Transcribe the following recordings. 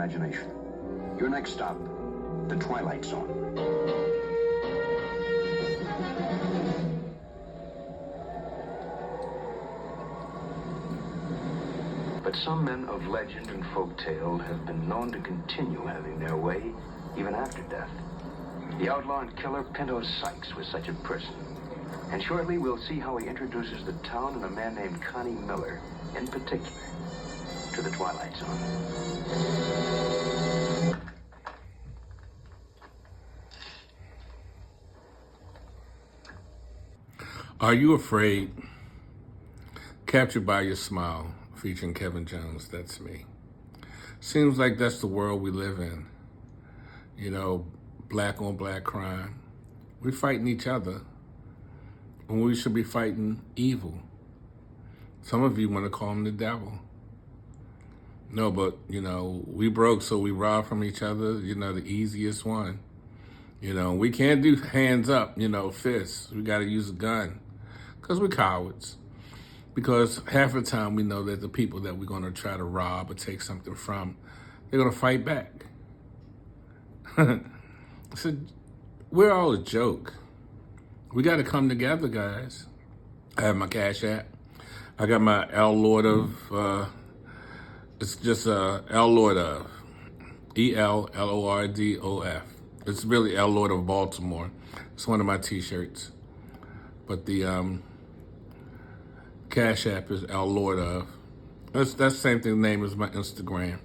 imagination. Your next stop, the Twilight Zone. But some men of legend and folk tale have been known to continue having their way even after death. The outlaw and killer Pinto Sykes was such a person. And shortly we'll see how he introduces the town and a man named Connie Miller, in particular, to the Twilight Zone. Are You Afraid? Captured by Your Smile, featuring Kevin Jones. That's me. Seems like that's the world we live in. You know, black on black crime. We're fighting each other when we should be fighting evil. Some of you want to call him the devil. No, but, you know, we broke, so we rob from each other, you know, the easiest one. You know, we can't do hands up, you know, fists. We got to use a gun because we're cowards. Because half the time we know that the people that we're going to try to rob or take something from, they're going to fight back. So we're all a joke. We got to come together, guys. I have my Cash App. I got my L Lord of, it's just L Lord of, ELLORDOF. It's really L Lord of Baltimore. It's one of my t-shirts. But the Cash App is L Lord of. That's the same thing, the name as my Instagram.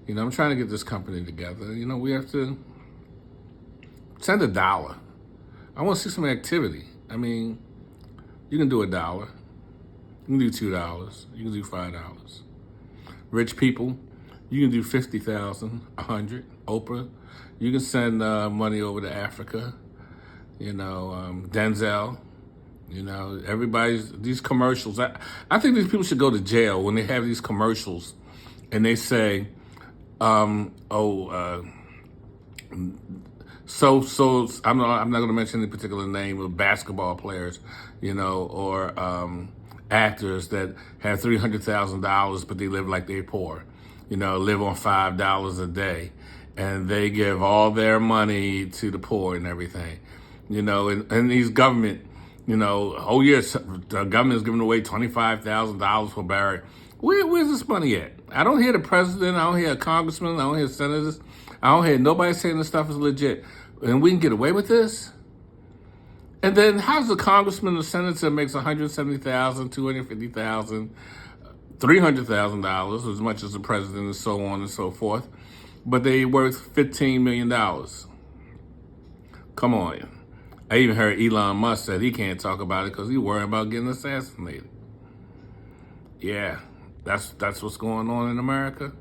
You know, I'm trying to get this company together. You know, we have to send $1. I want to see some activity. I mean, you can do $1. You can do $2. You can do $5. Rich people, you can do 50,000, 100. Oprah, you can send money over to Africa. You know, Denzel. You know, these commercials. I think these people should go to jail when they have these commercials and they say, I'm not going to mention any particular name of basketball players, you know, or actors that have $300,000, but they live like they're poor, you know, live on $5 a day, and they give all their money to the poor and everything, you know, and these government, you know, oh yes, the government's giving away $25,000 for Barry. Where's this money at? I don't hear the president, I don't hear a congressman, I don't hear senators, I don't hear nobody saying this stuff is legit. And we can get away with this? And then how's the congressman or senator makes $170,000, $250,000, $300,000, as much as the president and so on and so forth, but they worth $15 million. Come on. I even heard Elon Musk said he can't talk about it because he's worried about getting assassinated. Yeah, that's what's going on in America.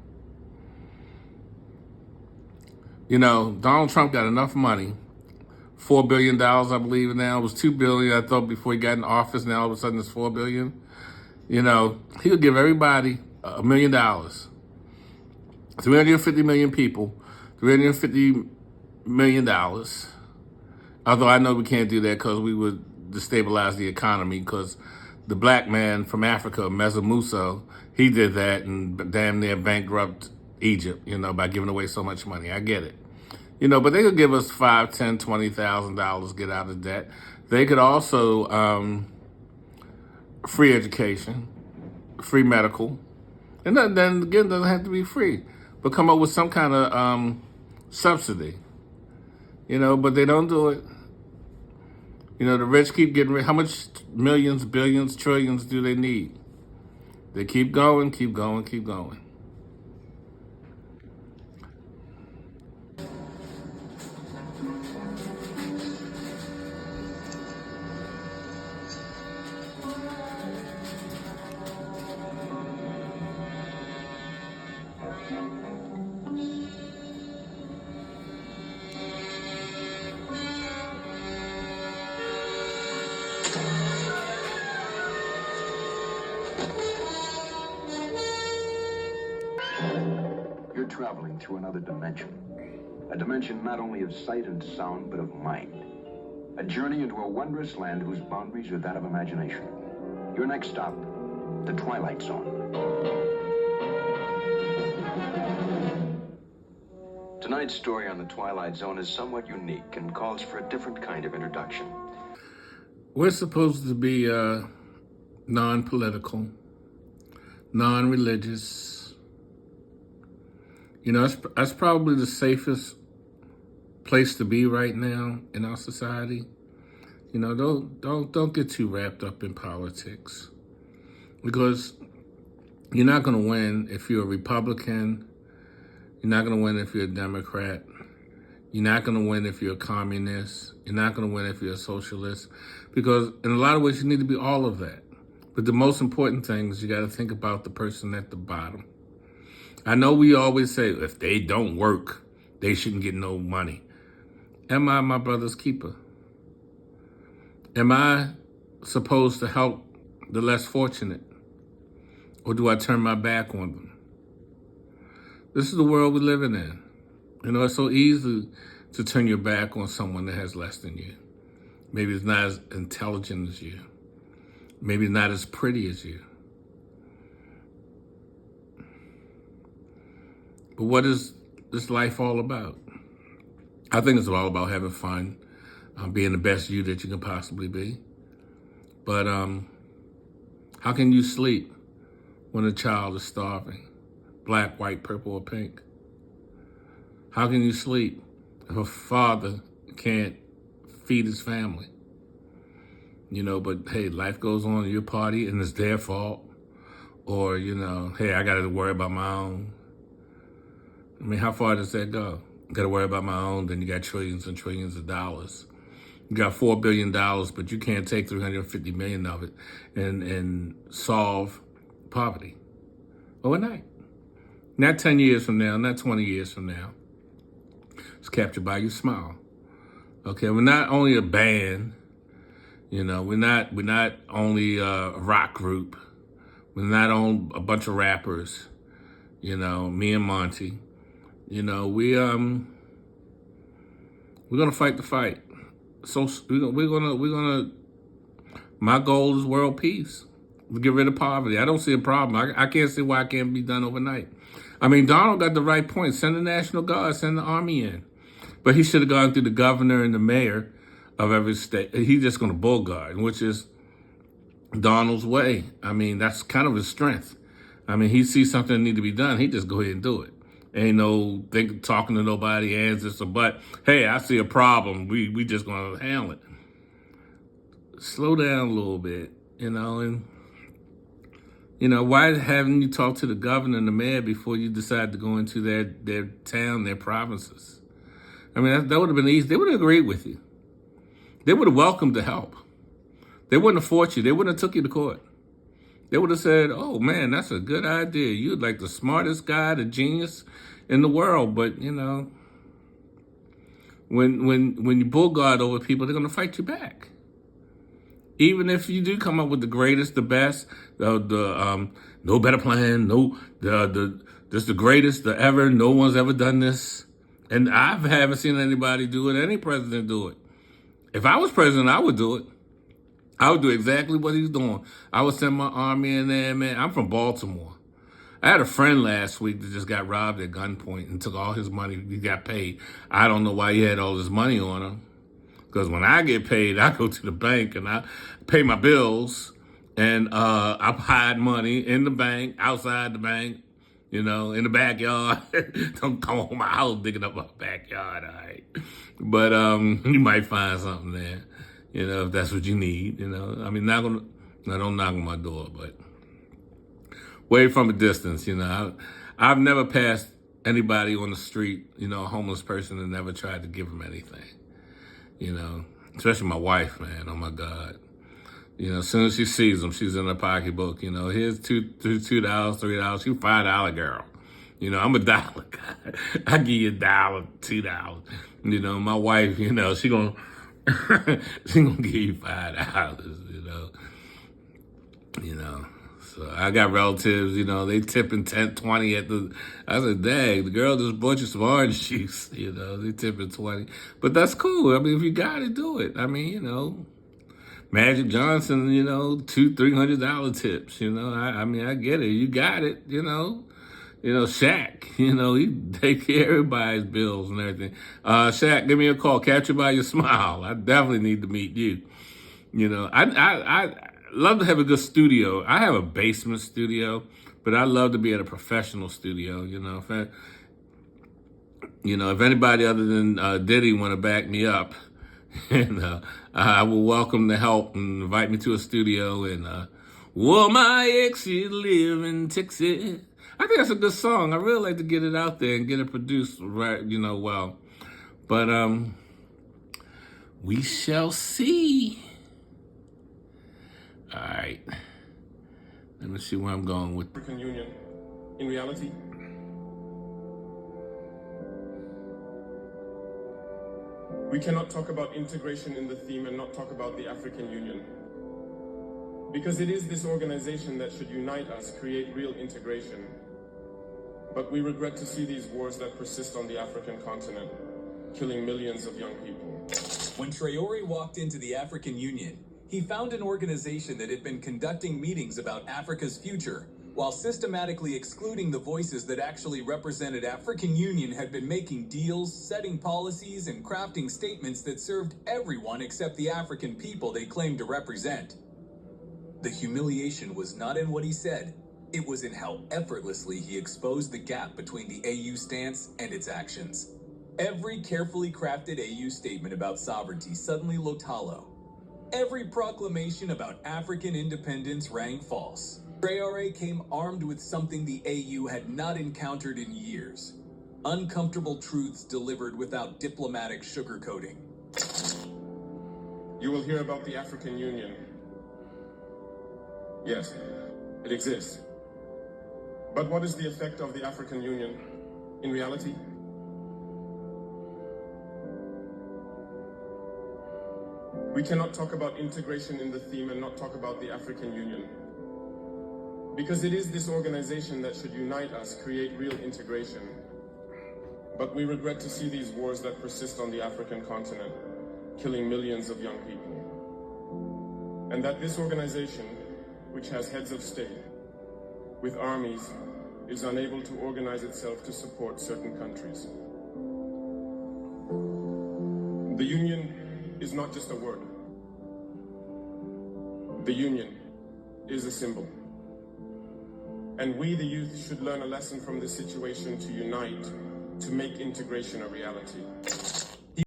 You know, Donald Trump got enough money, $4 billion, I believe now. It was $2 billion, I thought, before he got in office. Now all of a sudden it's $4 billion. You know, he would give everybody $1 million. 350 million people, $350 million. Although I know we can't do that because we would destabilize the economy, because the black man from Africa, Meza Muso, he did that and damn near bankrupt Egypt, you know, by giving away so much money. I get it. You know, but they could give us $5,000, $10,000, $20,000, get out of debt. They could also free education, free medical. And then again, it doesn't have to be free, but come up with some kind of subsidy. You know, but they don't do it. You know, the rich keep getting rich. How much millions, billions, trillions do they need? They keep going, keep going, keep going. You're traveling through another dimension. A dimension not only of sight and sound, but of mind. A journey into a wondrous land whose boundaries are that of imagination. Your next stop, the Twilight Zone. Tonight's story on the Twilight Zone is somewhat unique and calls for a different kind of introduction. We're supposed to be non-political, non-religious. You know, that's probably the safest place to be right now in our society. You know, don't get too wrapped up in politics, because you're not going to win if you're a Republican. You're not going to win if you're a Democrat. You're not going to win if you're a communist. You're not going to win if you're a socialist, because in a lot of ways you need to be all of that. But the most important thing is you got to think about the person at the bottom. I know we always say if they don't work, they shouldn't get no money. Am I my brother's keeper? Am I supposed to help the less fortunate? Or do I turn my back on them? This is the world we're living in. You know, it's so easy to turn your back on someone that has less than you. Maybe it's not as intelligent as you. Maybe not as pretty as you. But what is this life all about? I think it's all about having fun, being the best you that you can possibly be. But how can you sleep when a child is starving? Black, white, purple, or pink? How can you sleep if a father can't feed his family? You know, but hey, life goes on in your party and it's their fault. Or, you know, hey, I got to worry about my own. I mean, how far does that go? Got to worry about my own, then you got trillions and trillions of dollars. You got $4 billion, but you can't take 350 million of it and solve poverty overnight. Not 10 years from now, not 20 years from now. It's captured by your smile. Okay, we're not only a band, you know, we're not only a rock group. We're not on a bunch of rappers, you know, me and Monty. You know, we're gonna fight the fight. So we're gonna. My goal is world peace. Get rid of poverty. I don't see a problem. I can't see why it can't be done overnight. I mean, Donald got the right point. Send the National Guard, send the Army in, but he should have gone through the governor and the mayor of every state. He's just gonna bull guard, which is Donald's way. I mean, that's kind of his strength. I mean, he sees something that needs to be done, he just go ahead and do it. Ain't no talking to nobody, hands this or but. Hey, I see a problem. We just gonna handle it. Slow down a little bit, you know, and you know, why haven't you talked to the governor and the mayor before you decide to go into their town, their provinces? I mean, that would have been easy. They would have agreed with you. They would have welcomed the help. They wouldn't have fought you. They wouldn't have took you to court. They would have said, oh, man, that's a good idea. You're like the smartest guy, the genius in the world. But, you know, when you bull guard over people, they're going to fight you back. Even if you do come up with the greatest, the best, no better plan, just the greatest ever, no one's ever done this. And I haven't seen anybody do it, any president do it. If I was president, I would do it. I would do exactly what he's doing. I would send my army in there, man. I'm from Baltimore. I had a friend last week that just got robbed at gunpoint and took all his money. He got paid. I don't know why he had all this money on him. Because when I get paid, I go to the bank and I pay my bills. And I hide money in the bank, outside the bank, you know, in the backyard. Don't come home my house digging up my backyard, all right? But you might find something there. You know, if that's what you need, you know. I mean, don't knock on my door, but wait from a distance, you know. I've never passed anybody on the street, you know, a homeless person, and never tried to give them anything, you know. Especially my wife, man, oh my God. You know, as soon as she sees them, she's in her pocketbook, you know. Here's $2, $3, she's $5 girl. You know, I'm a dollar guy. I give you $1, $2. You know, my wife, you know, she gonna give you $5, you know. So I got relatives, you know, they tipping 10, 20 at the, I said, dang, the girl just bought you some orange juice, you know, they tipping 20. But that's cool. I mean, if you got it, do it. I mean, you know, Magic Johnson, you know, $200, $300 tips, you know. I mean, I get it. You got it, you know. Shaq, he take care of everybody's bills and everything. Shaq, give me a call. Catch you by your smile. I definitely need to meet you. I love to have a good studio. I have a basement studio, but I love to be at a professional studio. If anybody other than Diddy want to back me up, and I will welcome the help and invite me to a studio. And my ex, she live in Texas. I think that's a good song. I really like to get it out there and get it produced right, well. But we shall see. All right. Let me see where I'm going with African Union. In reality, we cannot talk about integration in the theme and not talk about the African Union. Because it is this organization that should unite us, create real integration. But we regret to see these wars that persist on the African continent, killing millions of young people. When Traore walked into the African Union, he found an organization that had been conducting meetings about Africa's future, while systematically excluding the voices that actually represented African Union had been making deals, setting policies, and crafting statements that served everyone except the African people they claimed to represent. The humiliation was not in what he said. It was in how effortlessly he exposed the gap between the AU stance and its actions. Every carefully crafted AU statement about sovereignty suddenly looked hollow. Every proclamation about African independence rang false. Traore came armed with something the AU had not encountered in years. Uncomfortable truths delivered without diplomatic sugarcoating. You will hear about the African Union. Yes, it exists. But what is the effect of the African Union in reality? We cannot talk about integration in the theme and not talk about the African Union. Because it is this organization that should unite us, create real integration. But we regret to see these wars that persist on the African continent, killing millions of young people. And that this organization, which has heads of state, with armies, is unable to organize itself to support certain countries. The Union is not just a word. The Union is a symbol. And we, the youth, should learn a lesson from this situation to unite, to make integration a reality.